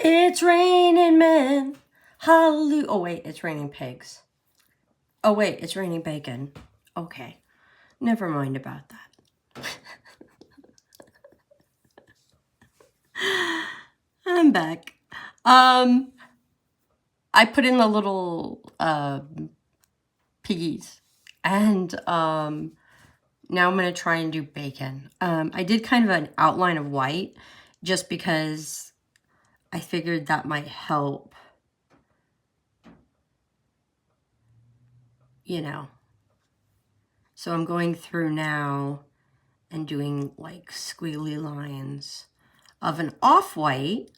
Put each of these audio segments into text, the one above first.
It's raining men. Hallelujah. Oh, wait, it's raining pigs. Oh, wait, it's raining bacon. Okay, never mind about that. I'm back. I put in the little piggies, and now I'm going to try and do bacon. I did kind of an outline of white just because I figured that might help, you know. So I'm going through now and doing like squiggly lines of an off-white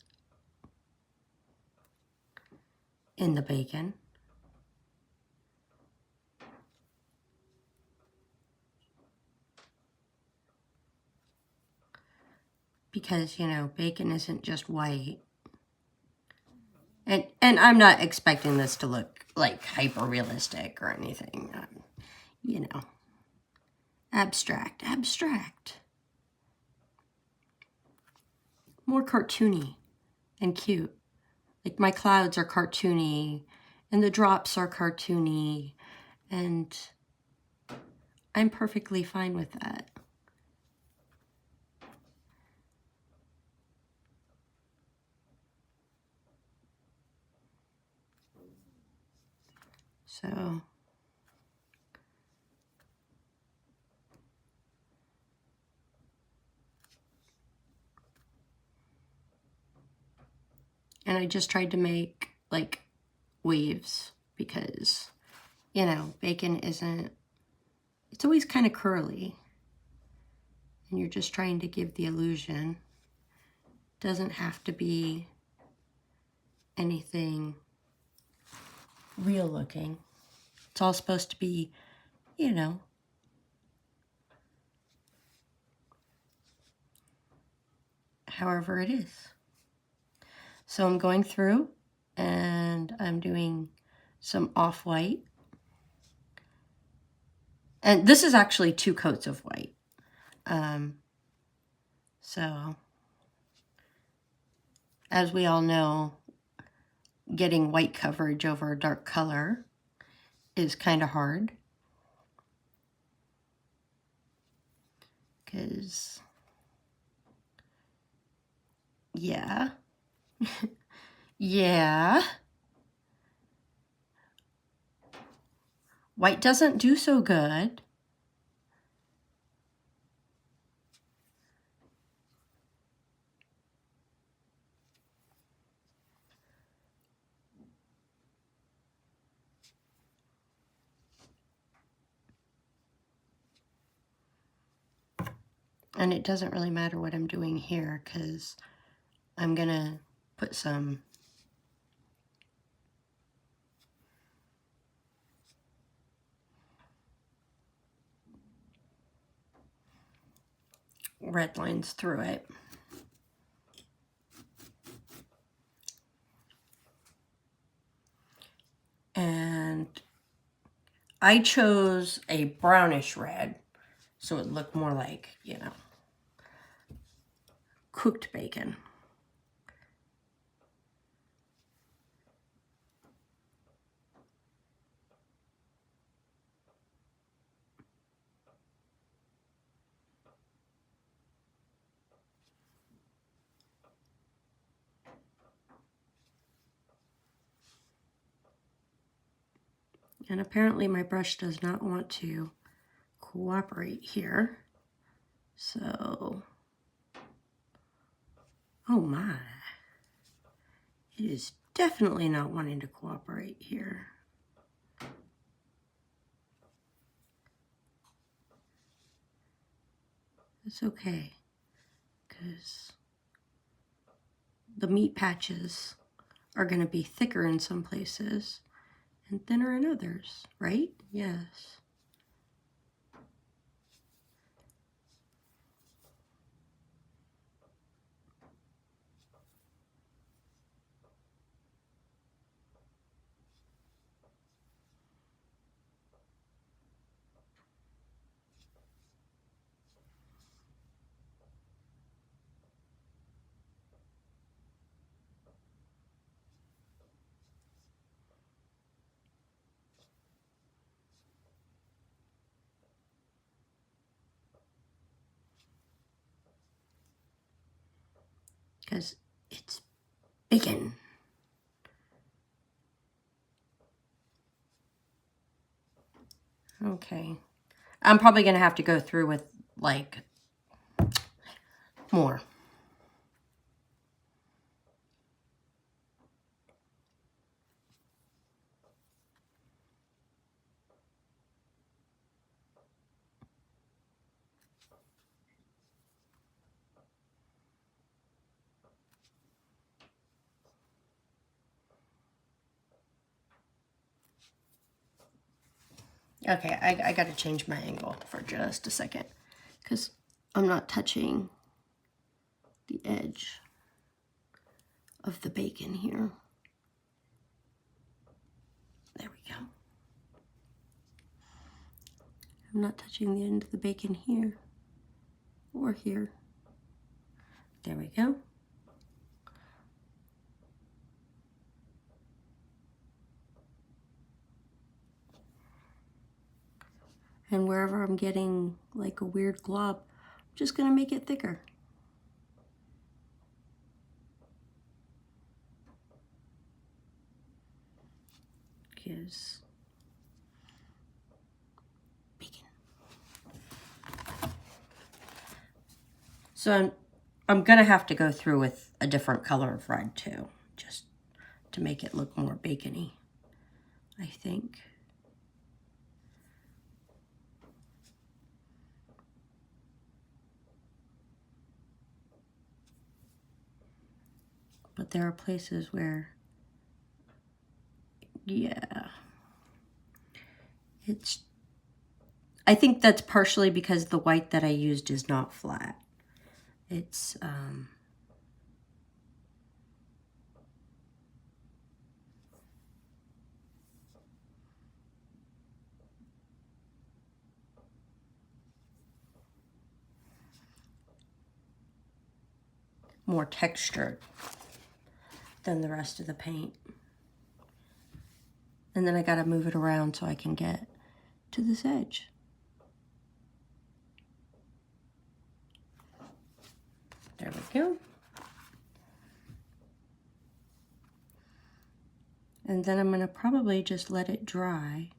in the bacon. Because, you know, bacon isn't just white. And I'm not expecting this to look like hyper realistic or anything. You know, abstract. More cartoony and cute. Like my clouds are cartoony and the drops are cartoony, and I'm perfectly fine with that. So and I just tried to make like waves because, you know, bacon isn't, it's always kind of curly. And you're just trying to give the illusion. Doesn't have to be anything real looking. It's all supposed to be, you know, however it is. So I'm going through and I'm doing some off-white. And this is actually 2 coats of white. So as we all know, getting white coverage over a dark color is kind of hard. Because, yeah. Yeah. White doesn't do so good. And it doesn't really matter what I'm doing here because I'm going to put some red lines through it. And I chose a brownish red so it looked more like, you know, cooked bacon. And apparently my brush does not want to cooperate here. So, oh my. It is definitely not wanting to cooperate here. It's okay, because the meat patches are going to be thicker in some places and thinner in others, right? Yes. because it's bacon. Okay. I'm probably going to have to go through with, like, more. Okay, I got to change my angle for just a second because I'm not touching the edge of the bacon here. There we go. I'm not touching the end of the bacon here or here. There we go. And wherever I'm getting like a weird glob, I'm just gonna make it thicker. Because bacon. So I'm gonna have to go through with a different color of red too, just to make it look more bacony, I think. But there are places where, yeah, I think that's partially because the white that I used is not flat. It's, more textured than the rest of the paint. And then I gotta move it around so I can get to this edge. There we go. And then I'm gonna probably just let it dry.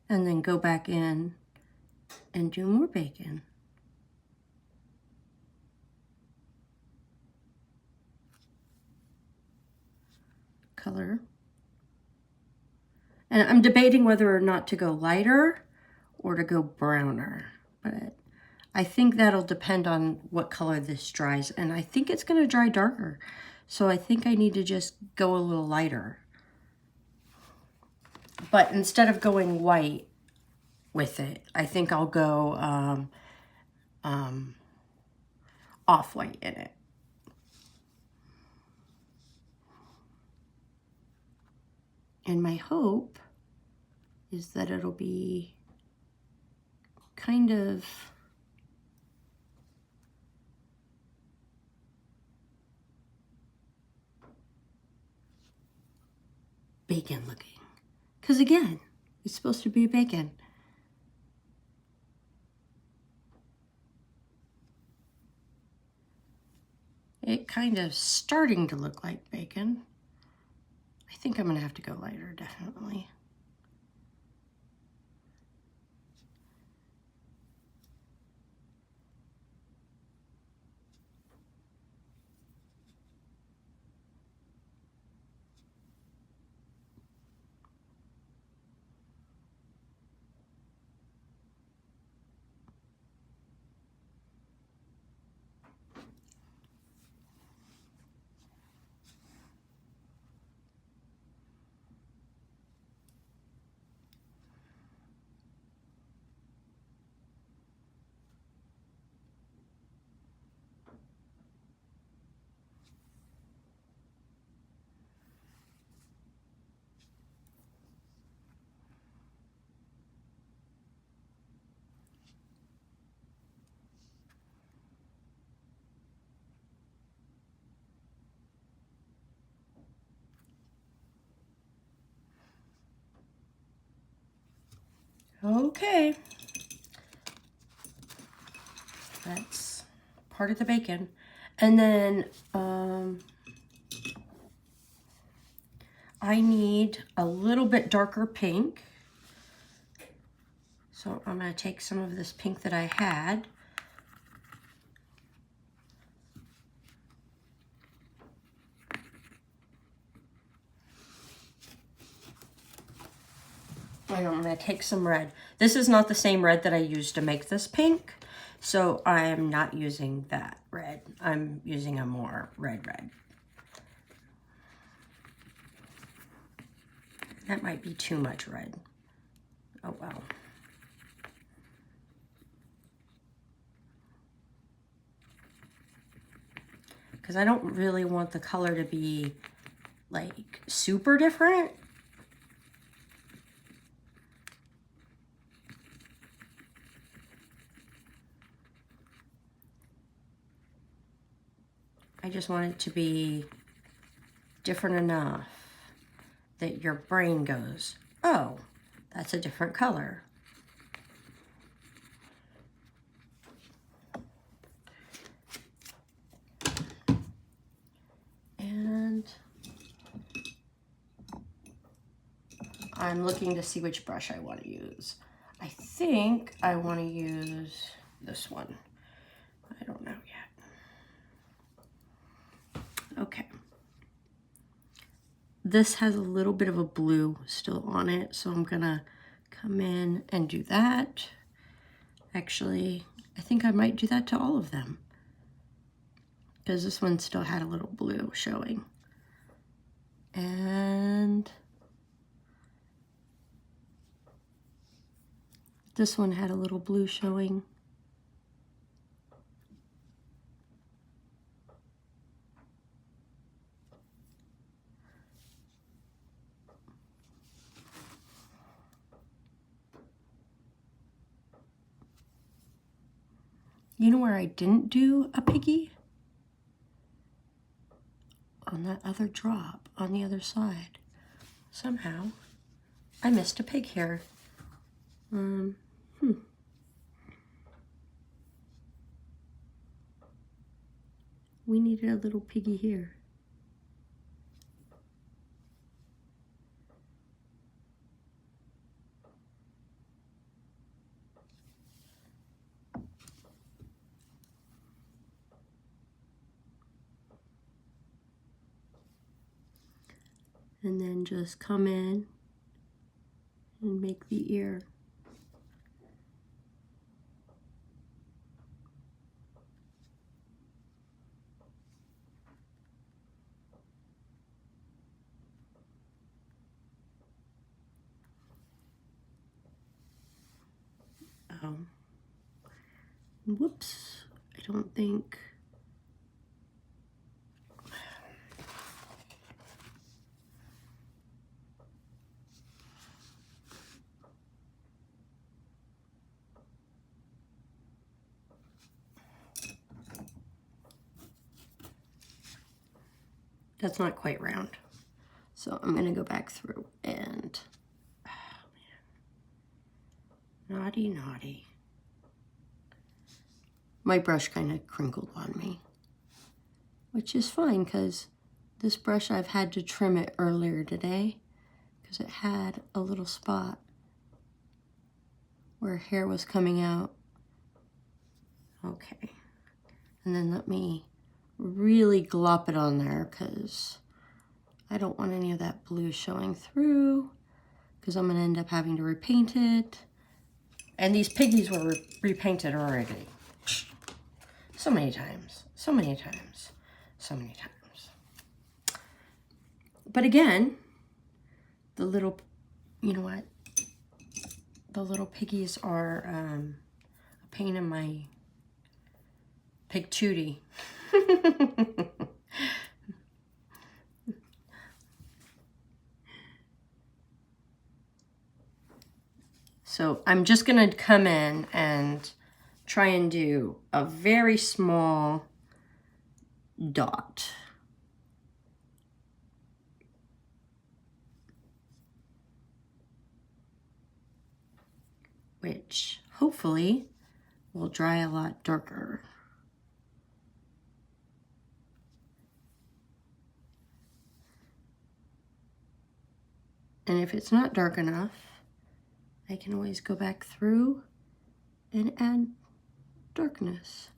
And then go back in and do more bacon. Color. And I'm debating whether or not to go lighter or to go browner, but I think that'll depend on what color this dries, and I think it's gonna dry darker. So I think I need to just go a little lighter. But instead of going white with it, I think I'll go off-white in it. And my hope is that it'll be kind of bacon looking. Because again, it's supposed to be bacon. It kind of starting to look like bacon. I think I'm gonna have to go lighter, definitely. Okay. That's part of the bacon. And then I need a little bit darker pink. So I'm going to take some of this pink that I had. And I'm going to take some red. This is not the same red that I used to make this pink. So I am not using that red. I'm using a more red. That might be too much red. Oh well. Because I don't really want the color to be like super different. I just want it to be different enough that your brain goes, oh, that's a different color. And I'm looking to see which brush I want to use. I think I want to use this one. I don't know yet. Okay. This has a little bit of a blue still on it, so I'm gonna come in and do that. Actually, I think I might do that to all of them, because this one still had a little blue showing. And this one had a little blue showing. You know where I didn't do a piggy? On that other drop, on the other side. Somehow, I missed a pig here. We needed a little piggy here. And then just come in and make the ear. Whoops, I don't think. That's not quite round. So I'm gonna go back through and, oh man, naughty. My brush kind of crinkled on me, which is fine because this brush I've had to trim it earlier today because it had a little spot where hair was coming out. Okay, and then let me really glop it on there because I don't want any of that blue showing through because I'm gonna end up having to repaint it. And these piggies were repainted already. So many times. But again, the little, you know what? The little piggies are a pain in my pig tootie. So I'm just gonna come in and try and do a very small dot. which hopefully will dry a lot darker. And if it's not dark enough, I can always go back through and add darkness.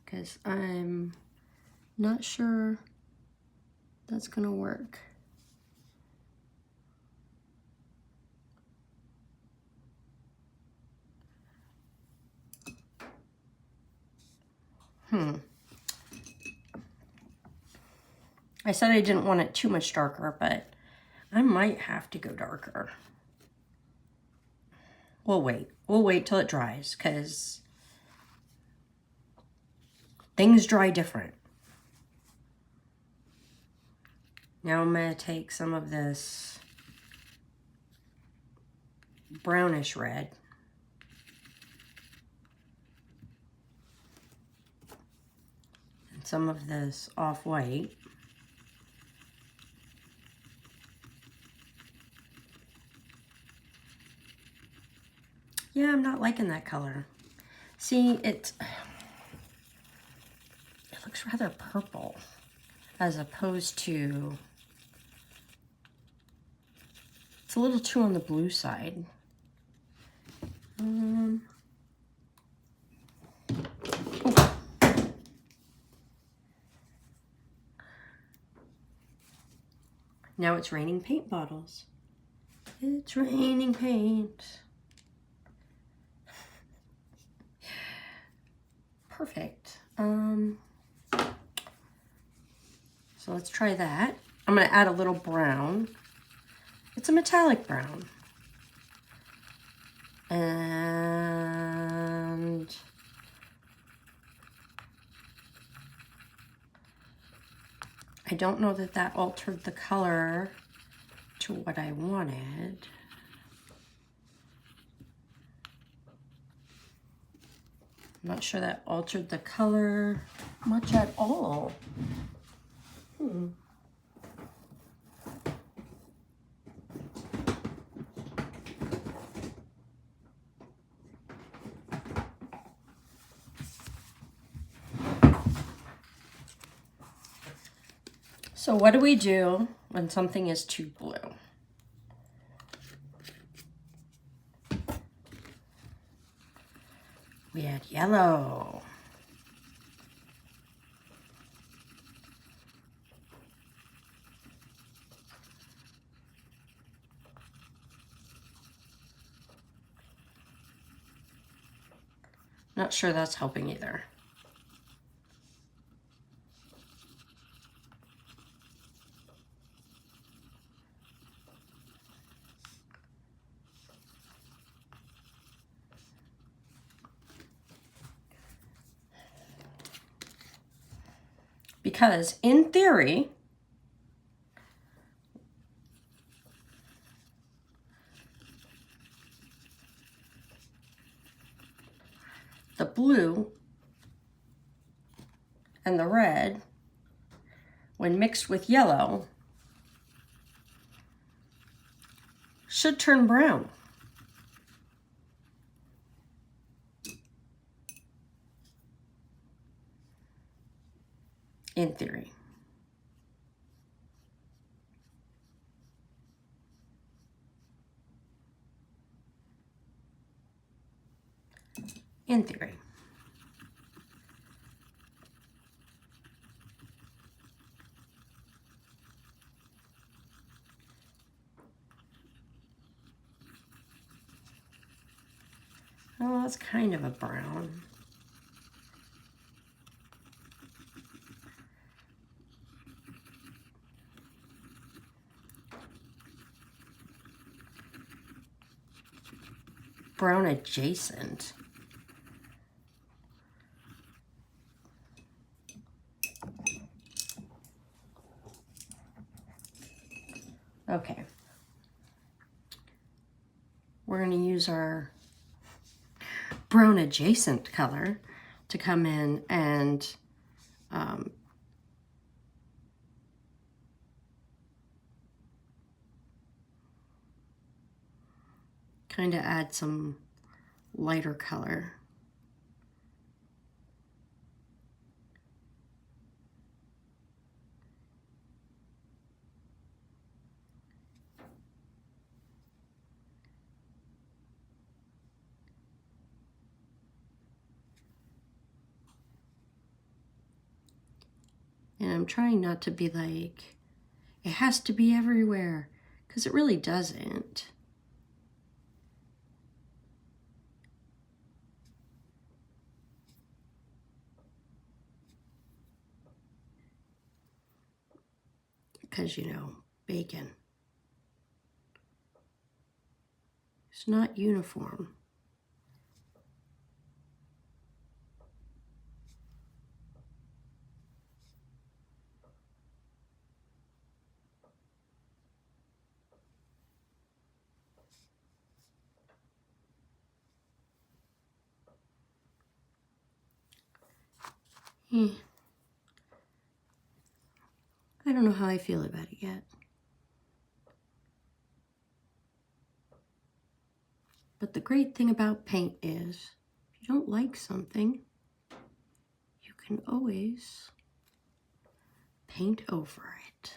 Because I'm not sure that's gonna work. I said I didn't want it too much darker, but I might have to go darker. We'll wait. We'll wait till it dries, because things dry different. Now I'm going to take some of this brownish red. And some of this off-white. Yeah, I'm not liking that color. See, it looks rather purple as opposed to, it's a little too on the blue side. Now it's raining paint bottles. It's raining paint. Perfect. So let's try that. I'm going to add a little brown. It's a metallic brown. And I don't know that that altered the color to what I wanted. I'm not sure that altered the color much at all. So what do we do when something is too blue? We add yellow. Not sure that's helping either. Because in theory, the blue and the red, when mixed with yellow, should turn brown. In theory. In theory. Oh, that's kind of a brown. Brown adjacent. Okay. We're going to use our brown adjacent color to come in and kind of add some lighter color. And I'm trying not to be like, it has to be everywhere, because it really doesn't. Because, you know, bacon. It's not uniform. I don't know how I feel about it yet. But the great thing about paint is, if you don't like something, you can always paint over it.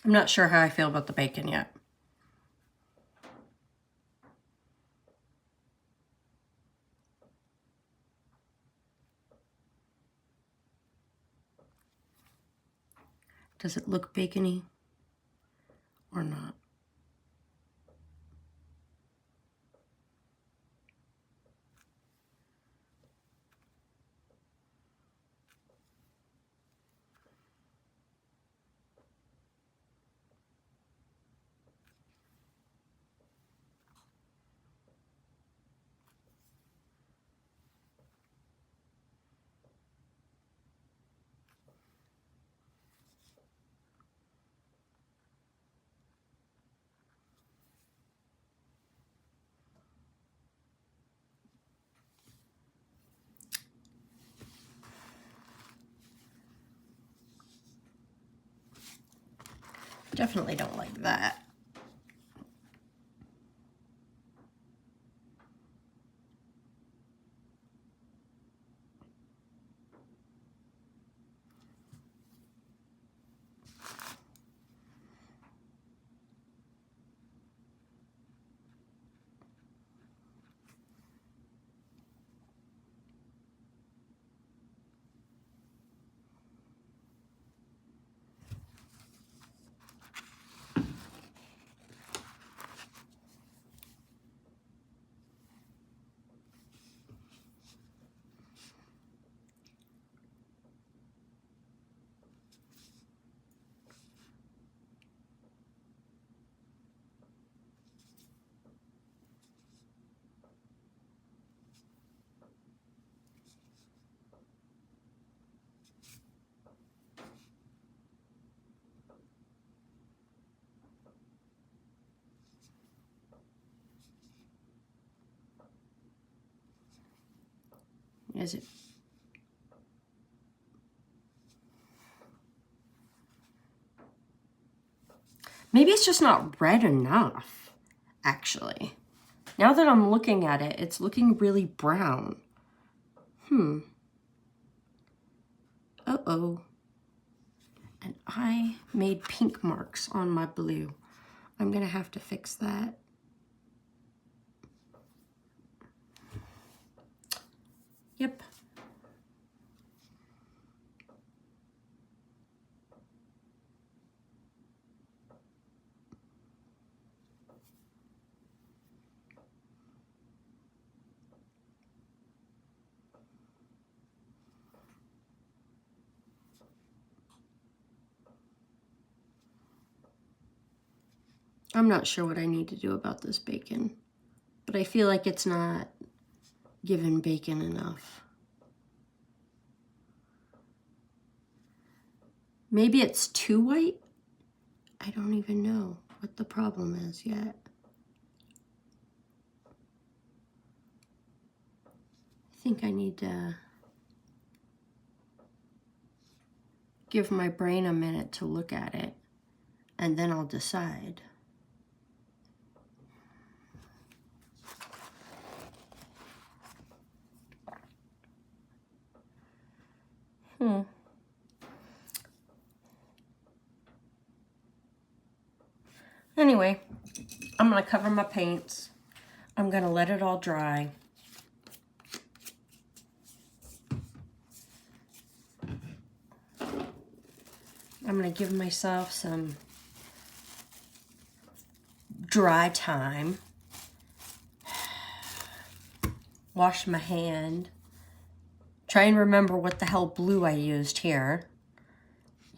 I'm not sure how I feel about the bacon yet. Does it look bacony or not? Definitely don't like that. Is it? Maybe it's just not red enough, actually. Now that I'm looking at it, it's looking really brown. Uh-oh. And I made pink marks on my blue. I'm gonna have to fix that. Yep. I'm not sure what I need to do about this bacon, but I feel like it's not giving bacon enough. Maybe it's too white? I don't even know what the problem is yet. I think I need to give my brain a minute to look at it, and then I'll decide. Anyway, I'm gonna cover my paints. I'm gonna let it all dry. I'm gonna give myself some dry time. Wash my hand. Try and remember what the hell blue I used here.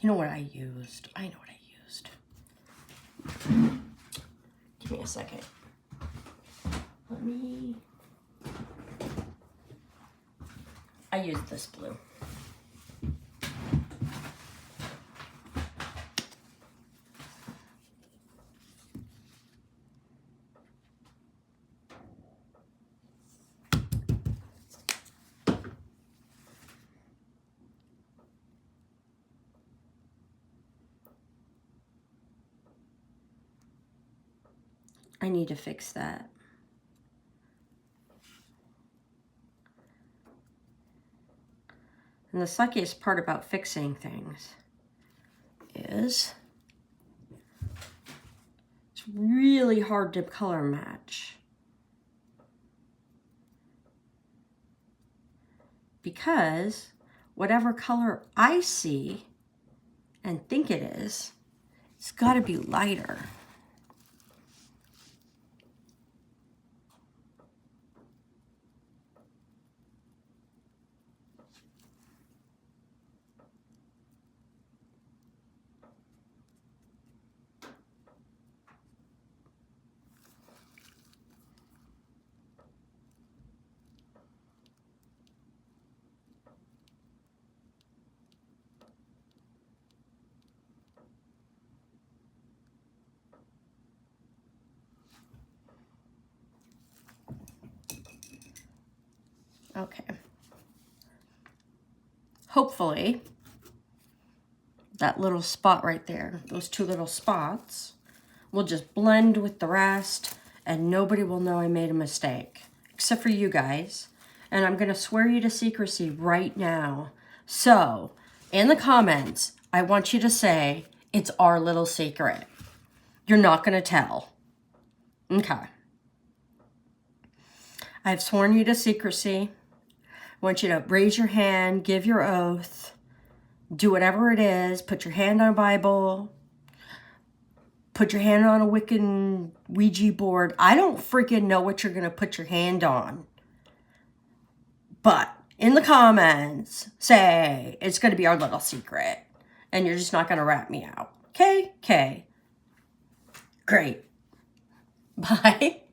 You know what I used? I know what I used. Give me a second. I used this blue. I need to fix that. And the suckiest part about fixing things is it's really hard to color match. Because whatever color I see and think it is, it's got to be lighter. Okay. Hopefully, that little spot right there, those two little spots, will just blend with the rest and nobody will know I made a mistake, except for you guys. And I'm gonna swear you to secrecy right now. So, in the comments, I want you to say, it's our little secret. You're not gonna tell. Okay. I've sworn you to secrecy. I want you to raise your hand, give your oath, do whatever it is, put your hand on a Bible, put your hand on a Wiccan Ouija board. I don't freaking know what you're going to put your hand on. But in the comments, say it's going to be our little secret. And you're just not going to rat me out. Okay? Okay. Great. Bye.